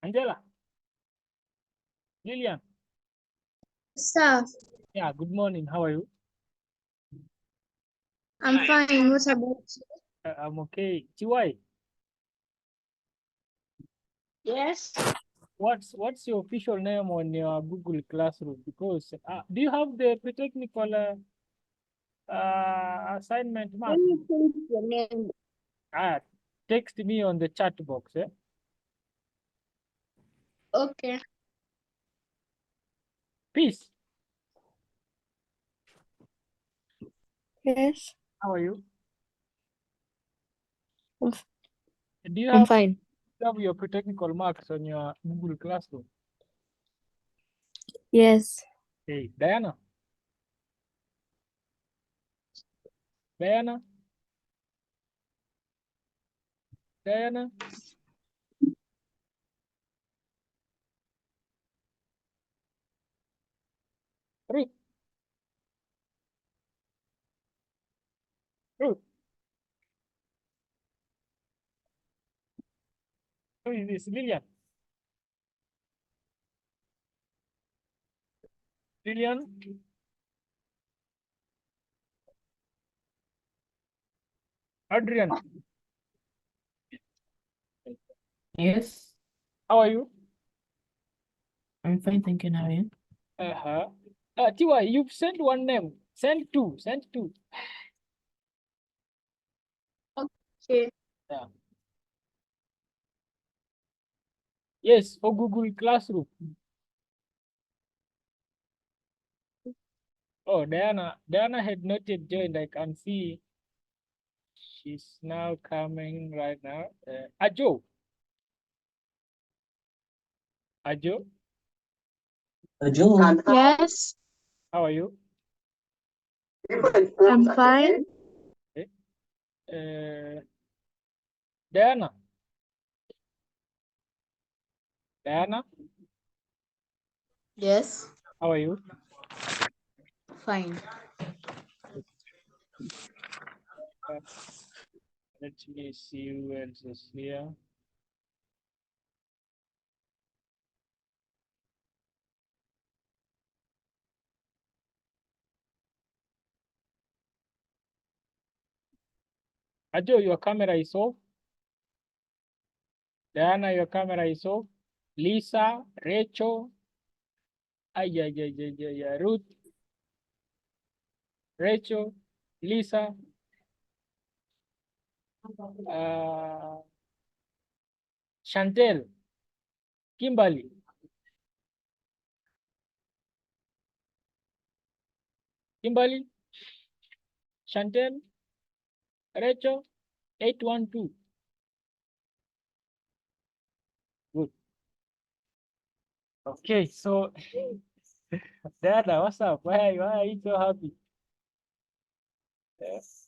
Angela, Lillian. Sir, Yeah, good morning. How are you? I'm fine. What about you? I'm okay. Chiwai, Yes. what's your official name on your Google Classroom? Because do you have the pre-technical assignment Let mark? me change your name. Text me on the chat box. Okay. Peace. Yes. How are you? I'm Do you I'm have, fine. your pre-technical marks on your Google Classroom? Yes. Hey, Diana. Diana. Diana. Ruth. Ruth. Who is this? Lillian. Lillian. Adrian. Yes, How are you? I'm fine, thank you. How are you? Uh-huh. Tiwa, you've sent one name. Send two. Send two. Okay. Yeah. Yes, for Google Classroom. Oh, Diana had not yet joined. I can see she's now coming right now. Ajo. Ajo, Yes. how are you? I'm fine. Uh, Diana. Diana, Yes. how are you? Fine. Let me see who else is here. Ajo, your camera is off. Diana, your camera is off. Lisa, Rachel, Ruth, Rachel, Lisa, Chantel, Kimberly, Chantel, Rachel, 812. Good. Okay, so Diana, what's up? Why are you so happy? Yes.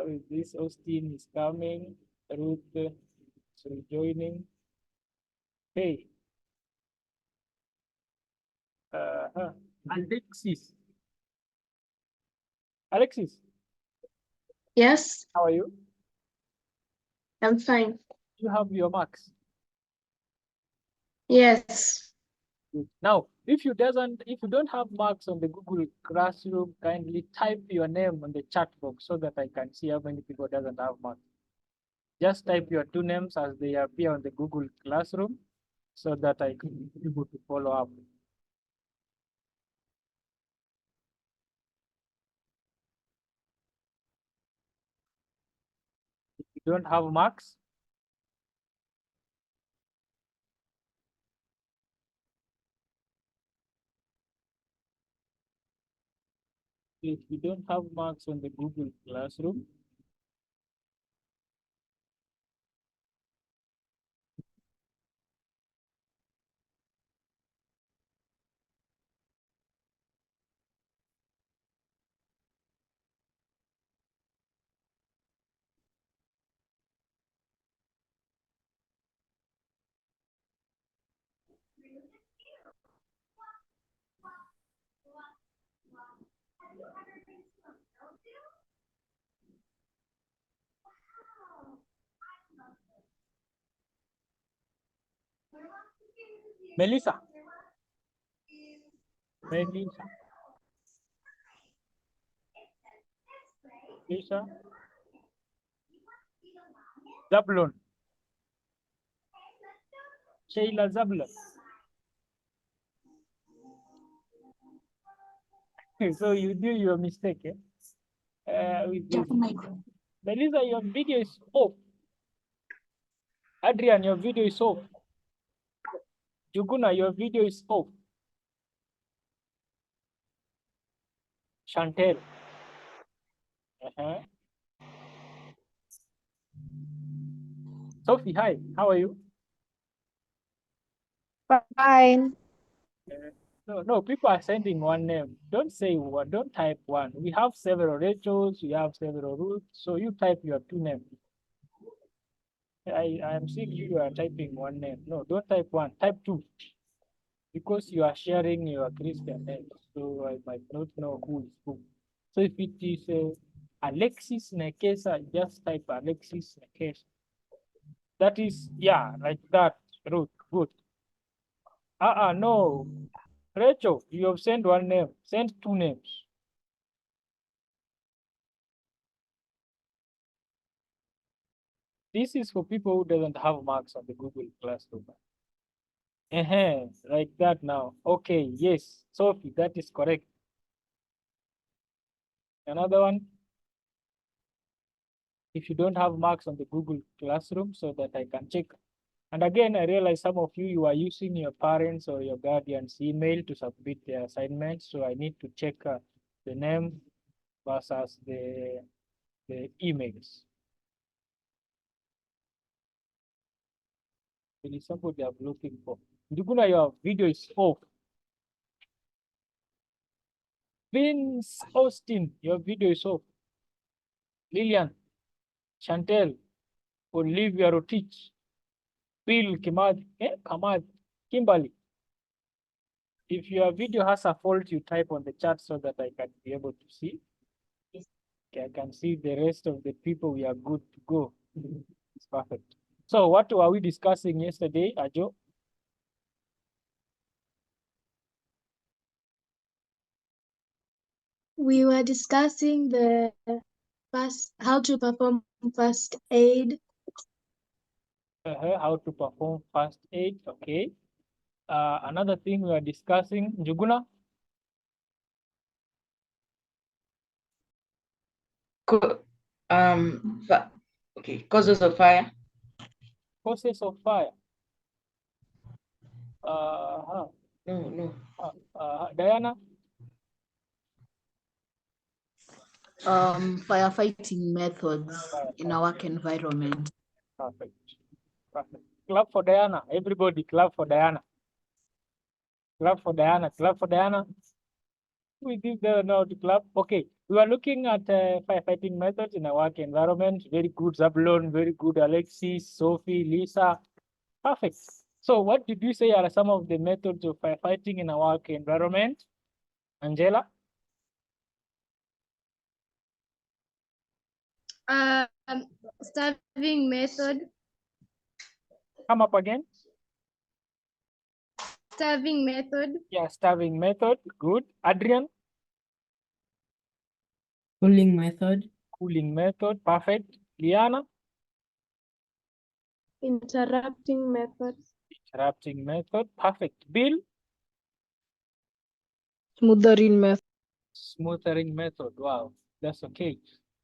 With this, Austin is coming. Ruth is rejoining. Hey, Alexis. Alexis, Yes. how are you? I'm fine. You have your marks. Yes. Good. Now, if you don't have marks on the Google Classroom, kindly type your name on the chat box so that I can see how many people doesn't have marks. Just type your two names as they appear on the Google Classroom so that I can be able to follow up. If you don't have marks, if you don't have marks on the Google Classroom, Melissa. Melissa. Lisa. Zablon. Sheila Zablon. So you do your mistake, eh? With this. Melissa, your video is off. Adrian, your video is off. Juguna, your video is off. Chantel. Sophie, hi. How are you? Fine. No, people are sending one name. Don't say one, don't type one. We have several Rachels, we have several Ruth, so you type your two names. I am seeing you are typing one name. No, don't type one, type two. Because you are sharing your Christian name, so I might not know who is who. So if it is Alexis Nekesa, just type Alexis Nekesa. That is, yeah, like that, Ruth, good. No. Rachel, you have sent one name, send two names. This is for people who doesn't have marks on the Google Classroom. Like that now. Okay, yes, Sophie, that is correct. Another one. If you don't have marks on the Google Classroom so that I can check. And again, I realize some of you are using your parents or your guardian's email to submit their assignments. So I need to check the name versus the emails. There is somebody I'm looking for. Nduguna, your video is off. Vince Austin, your video is off. Lillian, Chantel, Olivia Rotich, Bill Kimad, Kamad, Kimberly. If your video has a fault, you type on the chat so that I can be able to see. Okay, I can see the rest of the people. We are good to go. It's perfect. So what were we discussing yesterday, Ajo? We were discussing the how to perform first aid. How to perform first aid, okay. Another thing we are discussing, Njuguna? Okay, causes of fire. Causes of fire. No. Diana? Firefighting methods in a work environment. Perfect. Perfect. Clap for Diana. Everybody clap for Diana. Clap for Diana. Clap for Diana. We give the now to clap. Okay. We are looking at firefighting methods in a work environment. Very good, Zablon. Very good, Alexis, Sophie, Lisa. Perfect. So what did you say are some of the methods of firefighting in a work environment? Angela? Starving method. Come up again. Starving method. Yeah, starving method. Good. Adrian? Cooling method. Cooling method. Perfect. Liana? Interrupting method. Interrupting method. Perfect. Bill? Smothering method. Smoothering method. Wow, that's okay.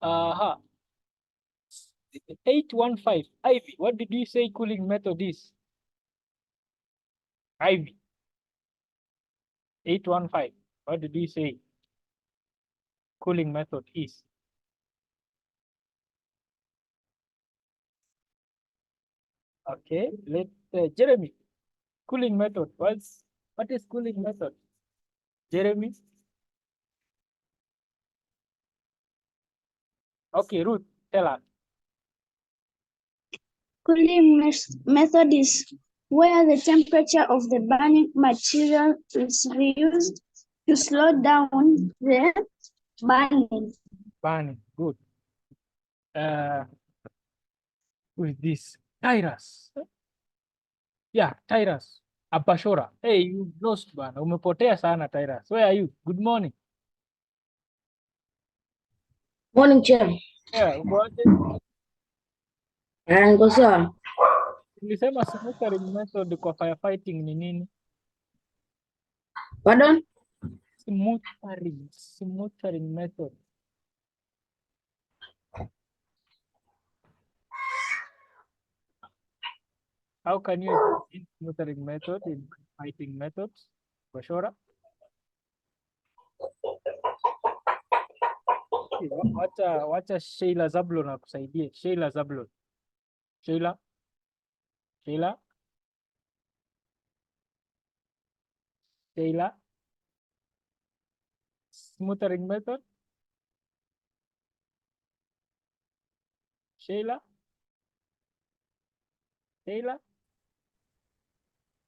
815. Ivy, what did you say cooling method is? Ivy. 815. What did you say cooling method is? Okay, let Jeremy. Cooling method. What is cooling method? Jeremy? Okay, Ruth, tell us. Cooling method is where the temperature of the burning material is reduced to slow down the burning. Burning, good. Who is this? Tyrus. Yeah, Tyrus. Abashora. Hey, you lost bana. Umepotea sana Tyrus. Where are you? Good morning. Morning, Chair. Yeah, uko aje? Niko sawa. Nilisema smootering method kwa firefighting ni nini? Pardon? Smootering method. How can you explain smootering method in fighting methods? Bashora? Wacha Sheila Zablon akusaidie. Sheila Zablon. Sheila? Sheila? Sheila? Smootering method? Sheila? Sheila?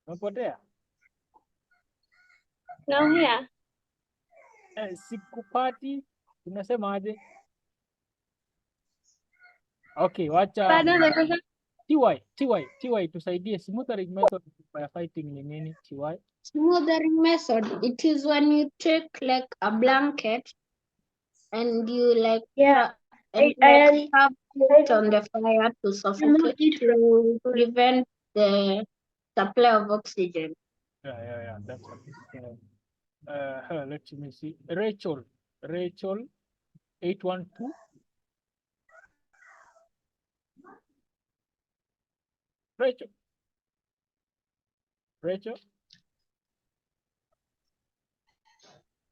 Umepotea? Now here. Sikupati. Unasema aje? Okay, wacha Pardon the question. TY tusaidie smootering method ya fighting ni nini? TY? Smothering method, it is when you take like a blanket and you like and like have it on the fire to suffocate to prevent the supply of oxygen. Yeah, that's what let me see. Rachel 812. Rachel.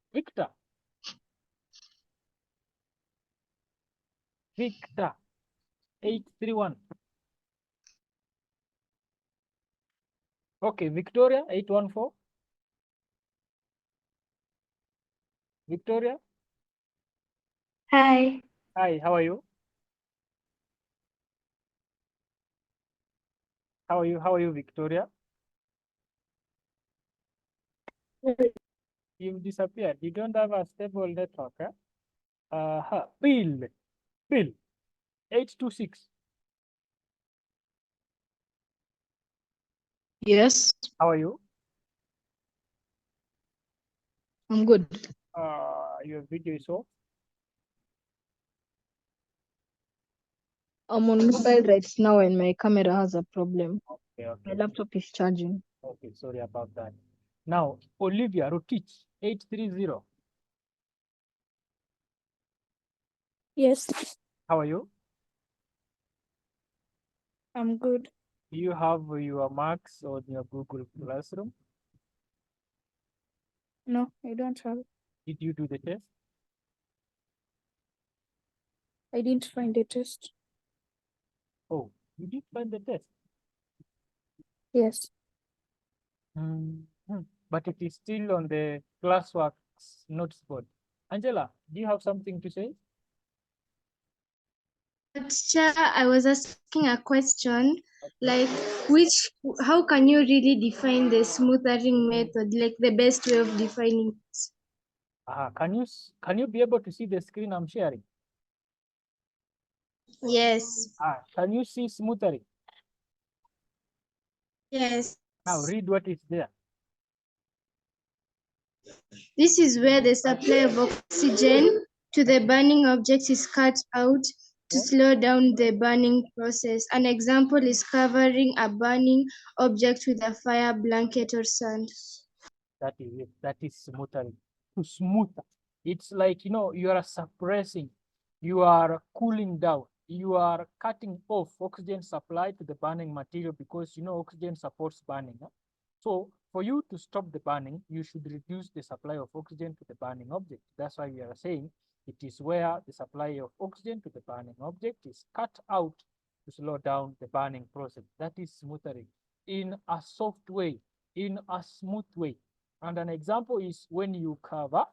Victor 831. Okay, Victoria 814. Victoria, Hi. hi, how are you? How are you, Victoria? You've disappeared. You don't have a stable network, huh? Bill 826. Yes, How are you? I'm good. Your video is off. I'm on mobile right now and my camera has a problem. Okay. My laptop is charging. Okay, sorry about that. Now, Olivia Rotich 830. Yes, How are you? I'm good. Do you have your marks on your Google Classroom? No, I don't have. Did you do the test? I didn't find a test. Oh, you did find the test. Yes. But it is still on the Classworks notes board. Angela, do you have something to say? But Chair, I was asking a question, like how can you really define the smootering method, like the best way of defining it? Can you be able to see the screen I'm sharing? Yes. Can you see smootering? Yes. Now read what is there. This is where the supply of oxygen to the burning object is cut out to slow down the burning process. An example is covering a burning object with a fire blanket or sand. That is it. That is smootering. To smooth. It's like, you are suppressing, you are cooling down, you are cutting off oxygen supply to the burning material because, oxygen supports burning. Huh? So for you to stop the burning, you should reduce the supply of oxygen to the burning object. That's why we are saying it is where the supply of oxygen to the burning object is cut out to slow down the burning process. That is smootering in a soft way, in a smooth way. And an example is when you cover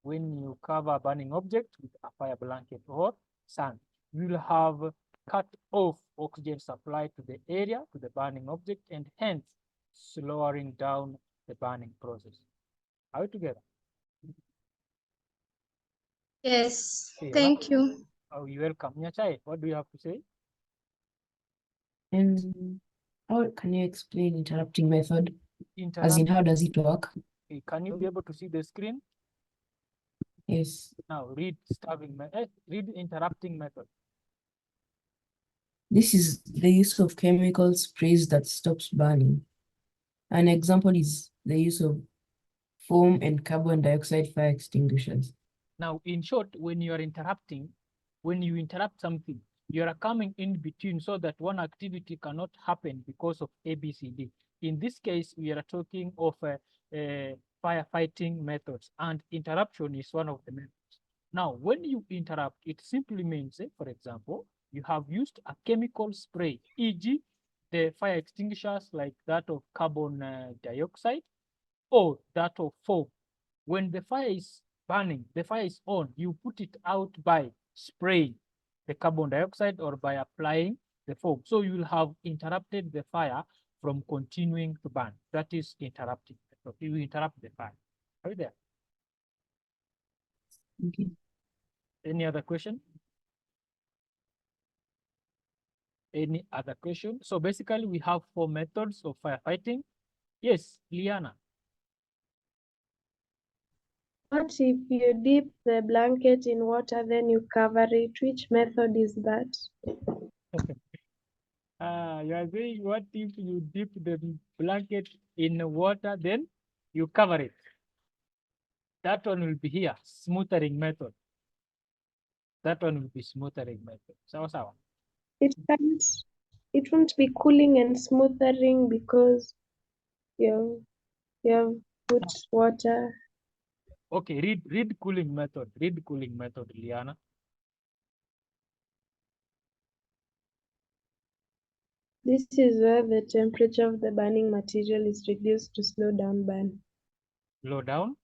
a burning object with a fire blanket or sand, you will have cut off oxygen supply to the area, to the burning object, and hence slowing down the burning process. Are we together? Yes, Okay, thank you. Oh, you're welcome. Nyachai, what do you have to say? And how can you explain interrupting method? As in, how does it work? Okay, can you be able to see the screen? Yes. Now read read interrupting method. This is the use of chemical sprays that stops burning. An example is the use of foam and carbon dioxide fire extinguishers. Now, in short, when you are interrupting, when you interrupt something, you are coming in between so that one activity cannot happen because of ABCD. In this case, we are talking of firefighting methods, and interruption is one of the methods. Now, when you interrupt, it simply means, for example, you have used a chemical spray, e.g., the fire extinguishers like that of carbon dioxide or that of foam. When the fire is burning, the fire is on, you put it out by spraying the carbon dioxide or by applying the foam. So you will have interrupted the fire from continuing to burn. That is interrupting. So you interrupt the fire. Are you there? Okay. Any other question? Any other question? So basically we have 4 methods of firefighting. Yes, Liana. What if you dip the blanket in water, then you cover it? Which method is that? You are saying, what if you dip the blanket in water, then you cover it? That one will be here, smoothering method. That one will be smoothering method. Sawa. It won't be cooling and smoothing because you have put water. Okay, read cooling method. Read cooling method, Liana. This is where the temperature of the burning material is reduced to slow down burn. Slow down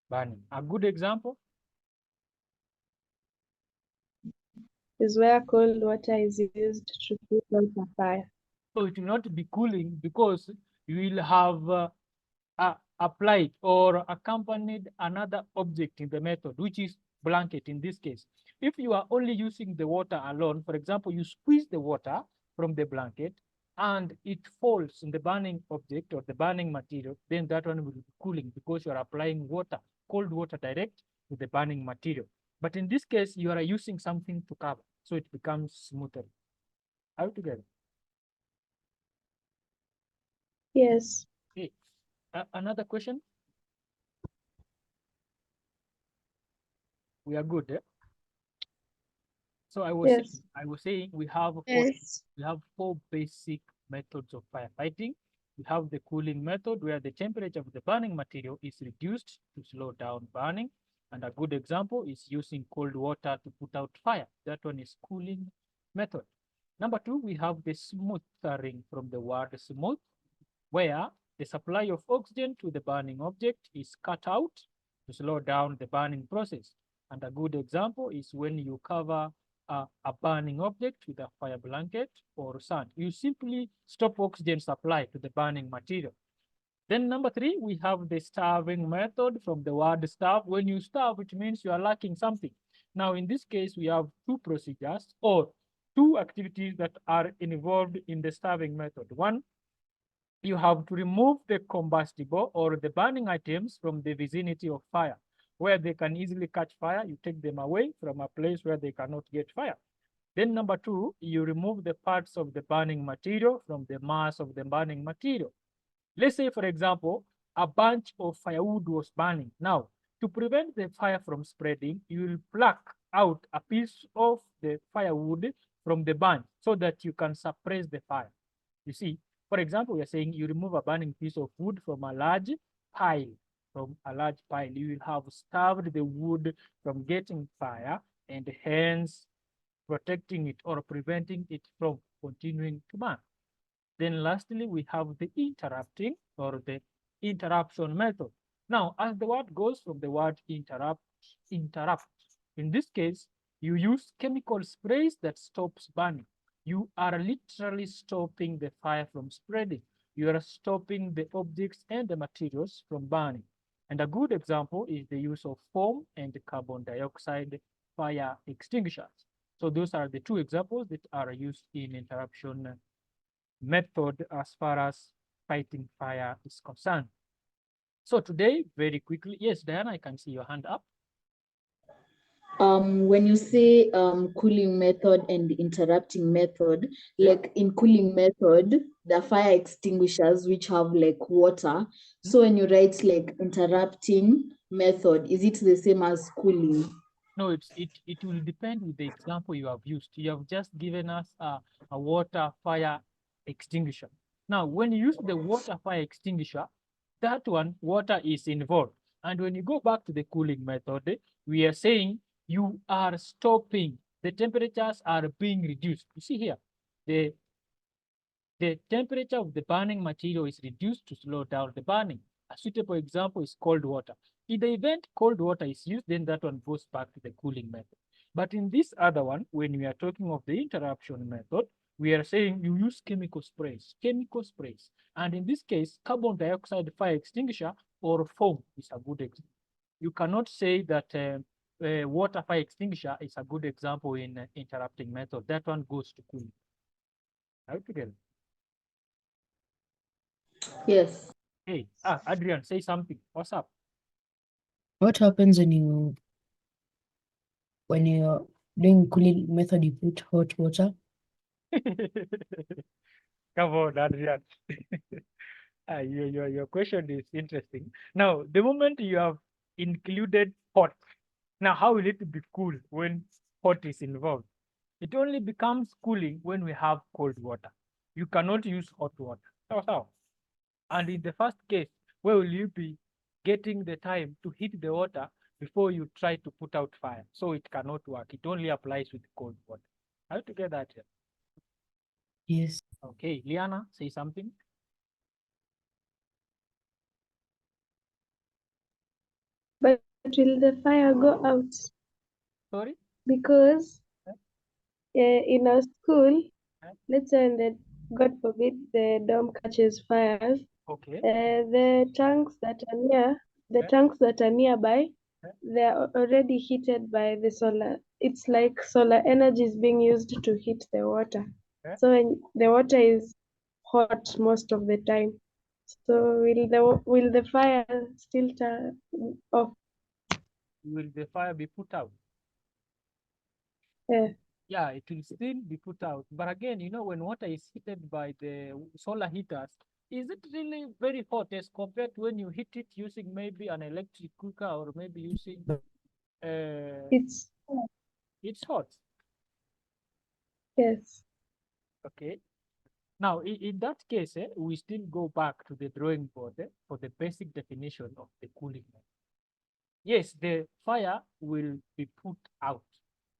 burning. A good example Is where cold water is used to put out a fire. so it will not be cooling because you will have applied or accompanied another object in the method, which is blanket in this case. If you are only using the water alone, for example, you squeeze the water from the blanket and it falls in the burning object or the burning material, then that one will be cooling because you are applying water, cold water direct to the burning material. But in this case, you are using something to cover, so it becomes smoother. Are you together? Yes. Okay. Another question? We are good, eh? So I was saying we have four basic methods of firefighting. We have the cooling method where the temperature of the burning material is reduced to slow down burning. And a good example is using cold water to put out fire. That one is cooling method. Number 2, we have the smoothering from the word smooth, where the supply of oxygen to the burning object is cut out to slow down the burning process. And a good example is when you cover a burning object with a fire blanket or sand. You simply stop oxygen supply to the burning material. Then number 3, we have the starving method from the word starve. When you starve, it means you are lacking something. Now, in this case, we have 2 procedures or 2 activities that are involved in the starving method. 1, you have to remove the combustible or the burning items from the vicinity of fire. Where they can easily catch fire, you take them away from a place where they cannot get fire. Then number 2, you remove the parts of the burning material from the mass of the burning material. Let's say, for example, a bunch of firewood was burning. Now, to prevent the fire from spreading, you will pluck out a piece of the firewood from the bunch so that you can suppress the fire. You see, for example, we are saying you remove a burning piece of wood from a large pile. You will have starved the wood from getting fire and hence protecting it or preventing it from continuing to burn. Then lastly, we have the interrupting or the interruption method. Now, as the word goes from the word interrupt. In this case, you use chemical sprays that stops burning. You are literally stopping the fire from spreading. You are stopping the objects and the materials from burning. And a good example is the use of foam and carbon dioxide fire extinguishers. So those are the 2 examples that are used in interruption method as far as fighting fire is concerned. So today, very quickly, yes, Diana, I can see your hand up. When you say cooling method and interrupting method, like in cooling method, the fire extinguishers which have like water. So when you write like interrupting method, is it the same as cooling? No, it will depend with the example you have used. You have just given us a water fire extinguisher. Now, when you use the water fire extinguisher, that one, water is involved. And when you go back to the cooling method, we are saying you are stopping, the temperatures are being reduced. You see here, the temperature of the burning material is reduced to slow down the burning. A suitable example is cold water. In the event cold water is used, then that one goes back to the cooling method. But in this other one, when we are talking of the interruption method, we are saying you use chemical sprays. And in this case, carbon dioxide fire extinguisher or foam is a good example. You cannot say that water fire extinguisher is a good example in interrupting method. That one goes to cooling. Are you together? Yes. Hey, Adrian, say something. What's up? What happens when you're doing cooling method, you put hot water? Come on, Adrian. Your question is interesting. Now, the moment you have included hot, now how will it be cool when hot is involved? It only becomes cooling when we have cold water. You cannot use hot water. How? And in the first case, where will you be getting the time to heat the water before you try to put out fire? So it cannot work. It only applies with cold water. Are you together, Adrian? Yes. Okay, Liana, say something. But will the fire go out? Sorry? Because in our school, Huh? let's say that God forbid the dome catches fires, Okay. the tanks that are nearby, Huh? they are already heated by the solar. It's like solar energy is being used to heat the water. Huh? So when the water is hot most of the time. So will the fire still turn off? Will the fire be put out? Yeah. Yeah, it will still be put out. But again, when water is heated by the solar heaters, is it really very hot as compared to when you heat it using maybe an electric cooker or maybe using It's it's hot. yes. Okay. Now, in that case, we still go back to the drawing board for the basic definition of the cooling method. Yes, the fire will be put out.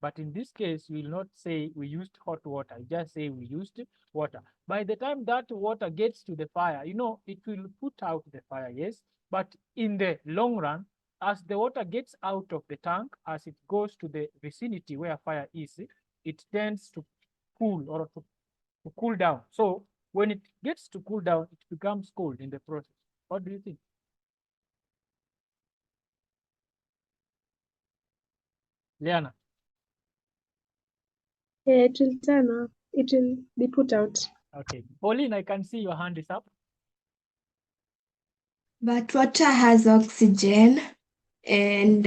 But in this case, we will not say we used hot water, just say we used water. By the time that water gets to the fire, it will put out the fire, yes. But in the long run, as the water gets out of the tank, as it goes to the vicinity where fire is, it tends to cool or to cool down. So when it gets to cool down, it becomes cold in the process. What do you think? Liana? Yeah, it will turn off. It will be put out. Okay. Pauline, I can see your hand is up. But water has oxygen, and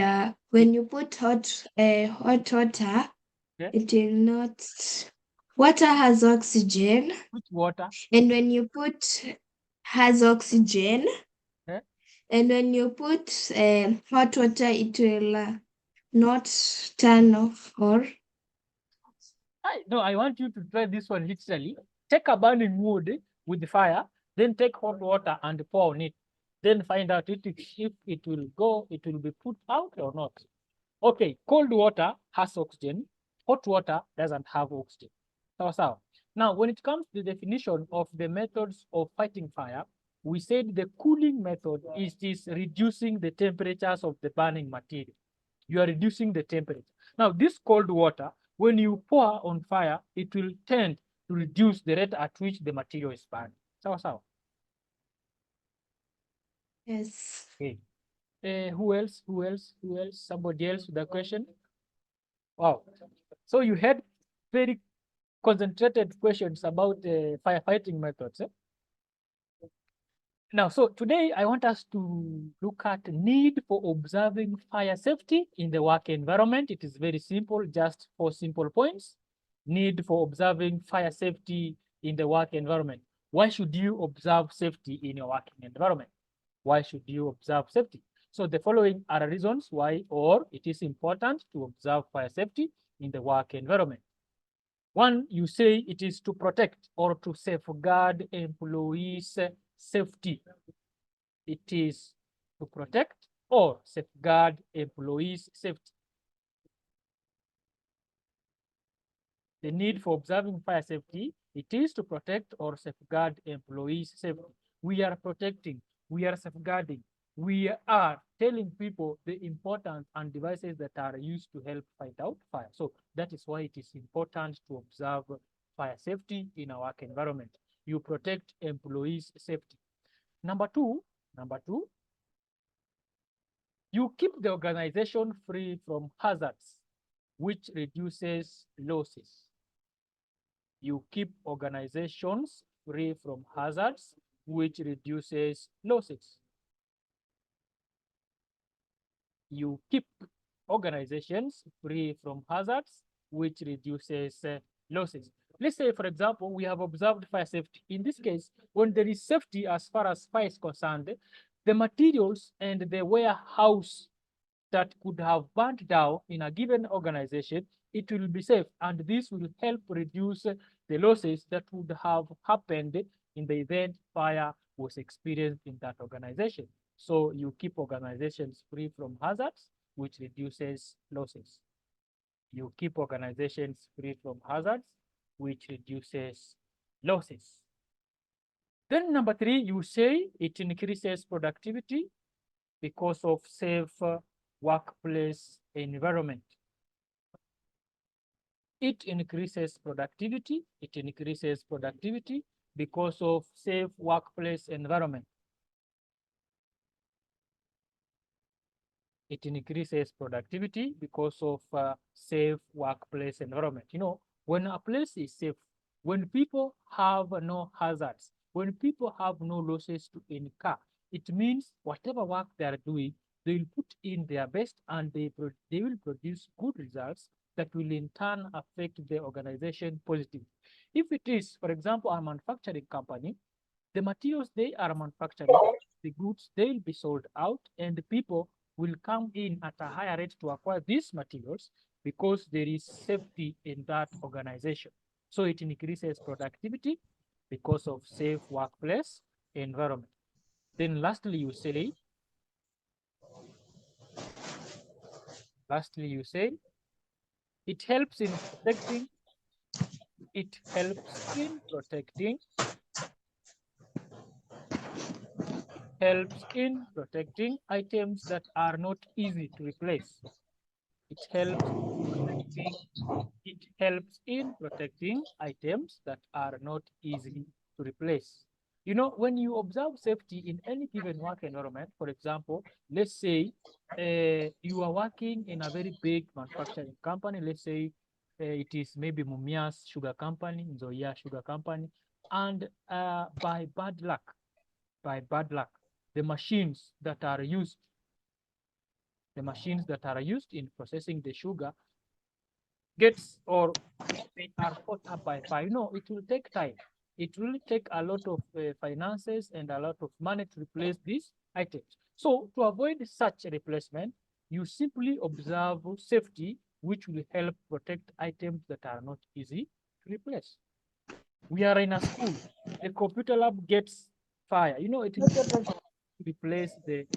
when you put hot water, Yeah. it will not. Water has oxygen, Which water? and when you put has oxygen, Yeah. and when you put hot water, it will not turn off or. No, I want you to try this one literally. Take a burning wood with the fire, then take hot water and pour on it. Then find out if it will be put out or not. Okay, cold water has oxygen. Hot water doesn't have oxygen. So, now, when it comes to the definition of the methods of fighting fire, we said the cooling method is reducing the temperatures of the burning material. You are reducing the temperature. Now, this cold water, when you pour on fire, it will tend to reduce the rate at which the material is burned. So. Yes. Okay. Who else? Somebody else with a question? Wow. So you had very concentrated questions about firefighting methods. Now, so today I want us to look at need for observing fire safety in the work environment. It is very simple, just 4 simple points. Need for observing fire safety in the work environment. Why should you observe safety in your working environment? Why should you observe safety? So the following are reasons why or it is important to observe fire safety in the work environment. One, you say it is to protect or to safeguard employees' safety. It is to protect or safeguard employees' safety. The need for observing fire safety, it is to protect or safeguard employees' safety. We are protecting, we are safeguarding, we are telling people the importance and devices that are used to help fight out fire. So that is why it is important to observe fire safety in our work environment. You protect employees' safety. Number two, you keep the organization free from hazards, which reduces losses. You keep organizations free from hazards, which reduces losses. You keep organizations free from hazards, which reduces losses. Let's say, for example, we have observed fire safety. In this case, when there is safety as far as fire is concerned, the materials and the warehouse that could have burnt down in a given organization, it will be safe, and this will help reduce the losses that would have happened in the event fire was experienced in that organization. So you keep organizations free from hazards, which reduces losses. You keep organizations free from hazards, which reduces losses. Then number three, you say it increases productivity because of safe workplace environment. It increases productivity. It increases productivity because of safe workplace environment. It increases productivity because of safe workplace environment. You know, when a place is safe, when people have no hazards, when people have no losses to incur, it means whatever work they are doing, they will put in their best and they will produce good results that will in turn affect the organization positively. If it is, for example, a manufacturing company, the materials they are manufacturing, the goods, they will be sold out and the people will come in at a higher rate to acquire these materials because there is safety in that organization. So it increases productivity because of safe workplace environment. Then lastly, you say, it helps in protecting, items that are not easy to replace. It helps in protecting items that are not easy to replace. You know, when you observe safety in any given work environment, for example, let's say you are working in a very big manufacturing company. Let's say it is maybe Mumias Sugar Company, Nzoia Sugar Company, and by bad luck, the machines that are used in processing the sugar gets or they are caught up by fire. No, it will take time. It will take a lot of finances and a lot of money to replace these items. So to avoid such a replacement, you simply observe safety, which will help protect items that are not easy to replace. We are in a school. The computer lab gets fire. You know, it is to replace the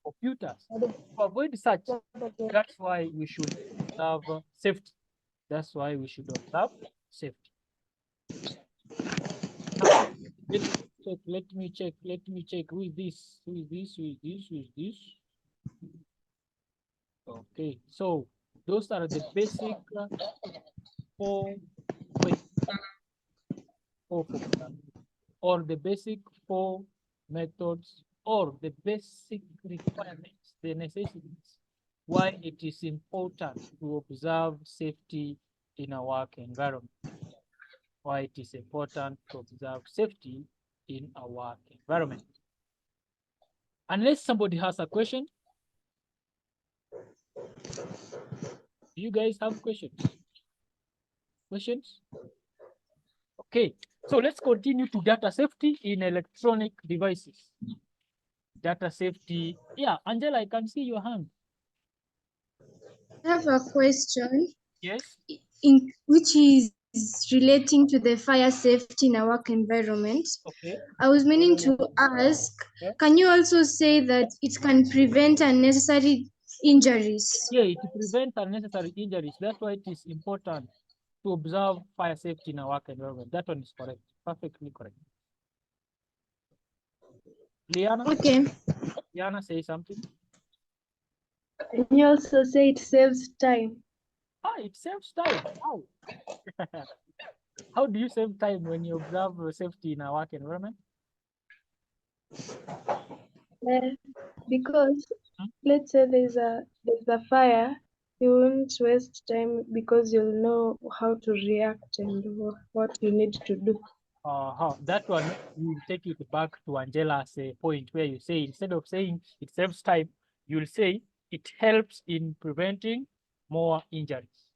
computers. To avoid such, that's why we should observe safety. That's why we should observe safety. Now, let me check. Who is this? Okay, so those are the basic four methods or the basic requirements, the necessities, why it is important to observe safety in a work environment. Why it is important to observe safety in a work environment. Unless somebody has a question. Do you guys have questions? Questions? Okay, so let's continue to data safety in electronic devices. Data safety. Yeah, Angela, I can see your hand. I have a question. Yes. Which is relating to the fire safety in our work environment. Okay. I was meaning to ask, can you also say that it can prevent unnecessary injuries? Yeah, it prevents unnecessary injuries. That's why it is important to observe fire safety in our work environment. That one is correct. Perfectly correct. Liana? Okay. Liana, say something. And you also say it saves time. Ah, it saves time. How? How do you save time when you observe safety in our work environment? Because let's say there's a fire, you won't waste time because you'll know how to react and what you need to do. That one will take it back to Angela's point where you say, instead of saying it saves time, you'll say it helps in preventing more injuries.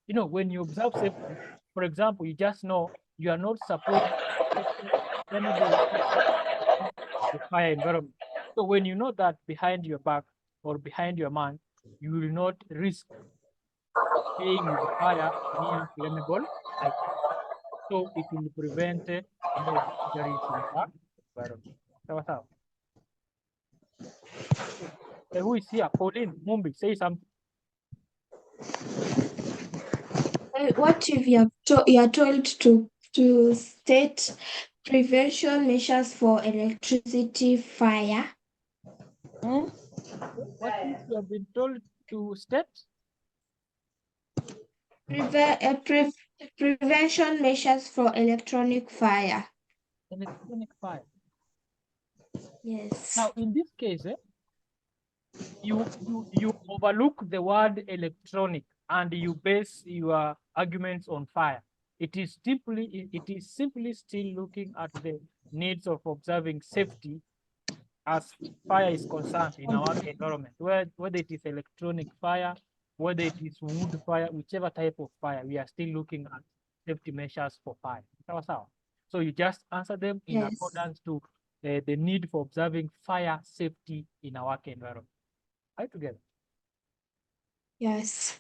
You know, when you observe safety, for example, you just know you are not supposed to the fire environment. So when you know that behind your back or behind your man, you will not risk being with the fire near flammable items. So it will prevent more injuries in the environment. So, who is here? Pauline Mumbi, say something. What if you are told to state prevention measures for electricity fire? What if you have been told to state? Prevention measures for electronic fire. Electronic fire. Yes. Now, in this case, you overlook the word electronic and you base your arguments on fire. It is simply still looking at the needs of observing safety as fire is concerned in our environment, whether it is electronic fire, whether it is wood fire, whichever type of fire, we are still looking at safety measures for fire. So you just answer them in accordance to the need for observing fire safety in our work environment. Are you together? Yes.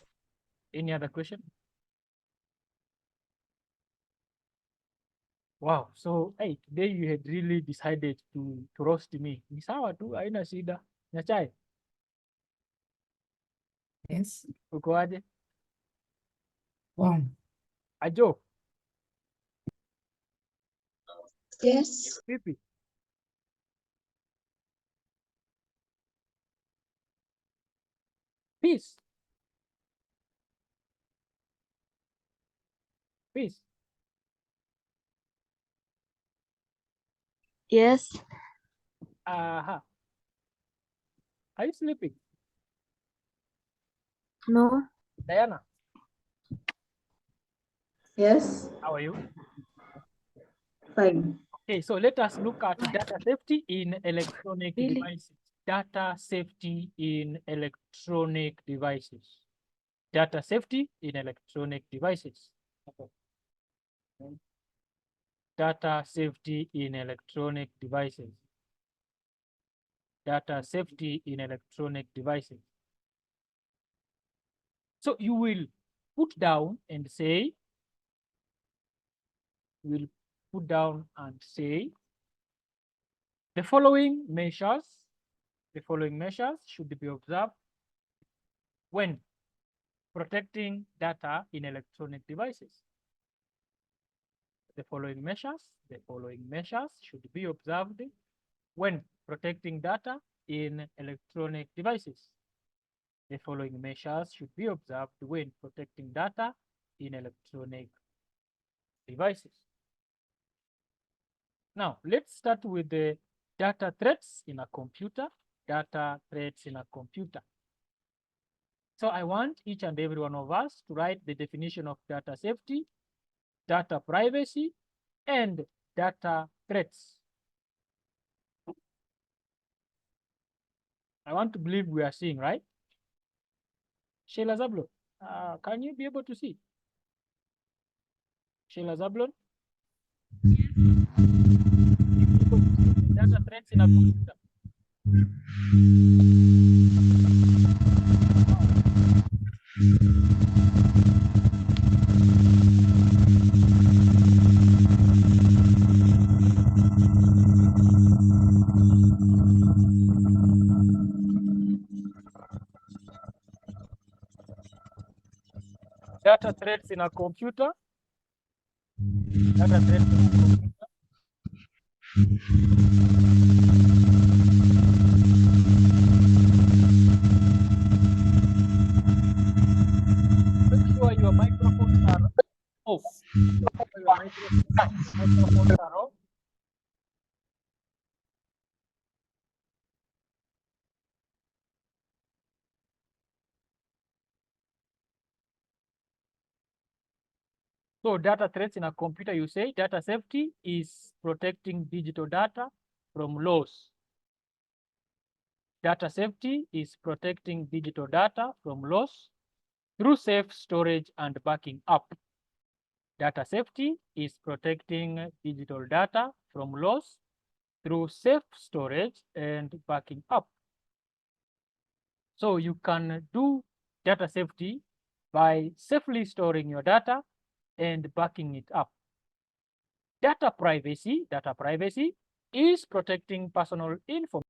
Any other question? Wow. So, hey, today you had really decided to roast me. Ni sawa tu, haina shida. Nyachai, Yes. uko aje? Wow. Ajo, Yes. vipi? Peace. Peace. Yes. Aha. Are you sleeping? No. Diana, Yes, how are you? fine. Okay, so let us look at data safety in electronic devices. Data safety in electronic devices. Data safety in electronic devices. Okay. Data safety in electronic devices. Data safety in electronic devices. So you will put down and say, the following measures should be observed when protecting data in electronic devices. The following measures should be observed when protecting data in electronic devices. The following measures should be observed when protecting data in electronic devices. Now, let's start with the data threats in a computer. Data threats in a computer. So I want each and every one of us to write the definition of data safety, data privacy, and data threats. I want to believe we are seeing, right? Sheila Zablon, can you be able to see? Sheila Zablon? Data threads in a computer. Data threads in a computer. Data threads in a computer. Make sure your microphones are off. Make sure your microphones are off. So data threats in a computer, you say data safety is protecting digital data from loss. Data safety is protecting digital data from loss through safe storage and backing up. Data safety is protecting digital data from loss through safe storage and backing up. So you can do data safety by safely storing your data and backing it up. Data privacy is protecting personal information